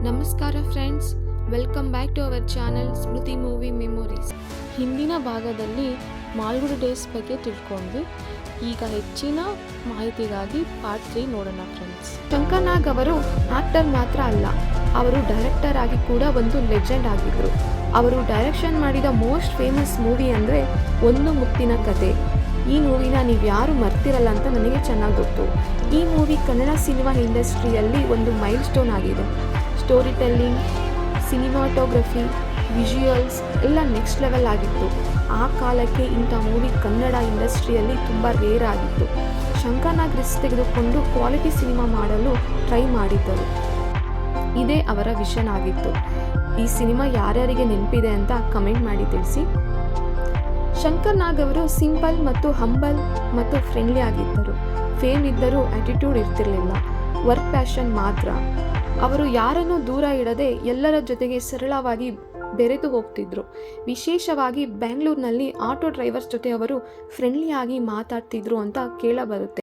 ನಮಸ್ಕಾರ friends, welcome back to our channel Smriti movie memories. ಹಿಂದಿನ ಭಾಗದಲ್ಲಿ ಮಾಲ್ಗುಡಿ ಡೇಸ್ ಬಗ್ಗೆ ತಿಳ್ಕೊಂಡ್ವಿ. ಈಗ ಹೆಚ್ಚಿನ ಮಾಹಿತಿಗಾಗಿ ಪಾರ್ಟ್ 3 ನೋಡೋಣ ಫ್ರೆಂಡ್ಸ್. ಶಂಕರ್ ನಾಗ್ ಅವರು ಆಕ್ಟರ್ ಮಾತ್ರ ಅಲ್ಲ, ಅವರು ಡೈರೆಕ್ಟರ್ ಆಗಿ ಕೂಡ ಒಂದು ಲೆಜೆಂಡ್ ಆಗಿದ್ರು. ಅವರು ಡೈರೆಕ್ಷನ್ ಮಾಡಿದ ಮೋಸ್ಟ್ ಫೇಮಸ್ ಮೂವಿ ಅಂದರೆ ಒಂದು ಮುತ್ತಿನ ಕತೆ. ಈ ಮೂವಿನ ನೀವು ಯಾರು ಮರ್ತಿರಲ್ಲ ಅಂತ ನನಗೆ ಚೆನ್ನಾಗಿ ಗೊತ್ತು. ಈ ಮೂವಿ ಕನ್ನಡ ಸಿನಿಮಾ ಇಂಡಸ್ಟ್ರಿಯಲ್ಲಿ ಒಂದು ಮೈಲ್ ಸ್ಟೋನ್ ಆಗಿದೆ. ಸ್ಟೋರಿ ಟೆಲ್ಲಿಂಗ್, ಸಿನಿಮಾಟೋಗ್ರಫಿ, ವಿಜುವಲ್ಸ್ ಎಲ್ಲ ನೆಕ್ಸ್ಟ್ ಲೆವೆಲ್ ಆಗಿತ್ತು. ಆ ಕಾಲಕ್ಕೆ ಇಂಥ ಮೂವಿ ಕನ್ನಡ ಇಂಡಸ್ಟ್ರಿಯಲ್ಲಿ ತುಂಬ ರೇರ್ ಆಗಿತ್ತು. ಶಂಕರ್ ನಾಗ್ ರಿಸ್ಕ್ ತೆಗೆದುಕೊಂಡು ಕ್ವಾಲಿಟಿ ಸಿನಿಮಾ ಮಾಡಲು ಟ್ರೈ ಮಾಡಿದ್ದರು. ಇದೇ ಅವರ ವಿಷನ್ ಆಗಿತ್ತು. ಈ ಸಿನಿಮಾ ಯಾರ್ಯಾರಿಗೆ ನೆನಪಿದೆ ಅಂತ ಕಮೆಂಟ್ ಮಾಡಿ ತಿಳಿಸಿ. ಶಂಕರ್ ನಾಗ್ ಅವರು ಸಿಂಪಲ್ ಮತ್ತು ಹಂಬಲ್ ಮತ್ತು ಫ್ರೆಂಡ್ಲಿ ಆಗಿದ್ದರು. ಫೇಮ್ ಇದ್ದರೂ ಆಟಿಟ್ಯೂಡ್ ಇರ್ತಿರಲಿಲ್ಲ, ವರ್ಕ್ ಪ್ಯಾಷನ್ ಮಾತ್ರ. ಅವರು ಯಾರನ್ನೂ ದೂರ ಇಡದೆ ಎಲ್ಲರ ಜೊತೆಗೆ ಸರಳವಾಗಿ ಬೆರೆತು ಹೋಗ್ತಿದ್ರು. ವಿಶೇಷವಾಗಿ ಬೆಂಗಳೂರಿನಲ್ಲಿ ಆಟೋ ಡ್ರೈವರ್ಸ್ ಜೊತೆ ಅವರು ಫ್ರೆಂಡ್ಲಿಯಾಗಿ ಮಾತಾಡ್ತಿದ್ರು ಅಂತ ಕೇಳಬರುತ್ತೆ.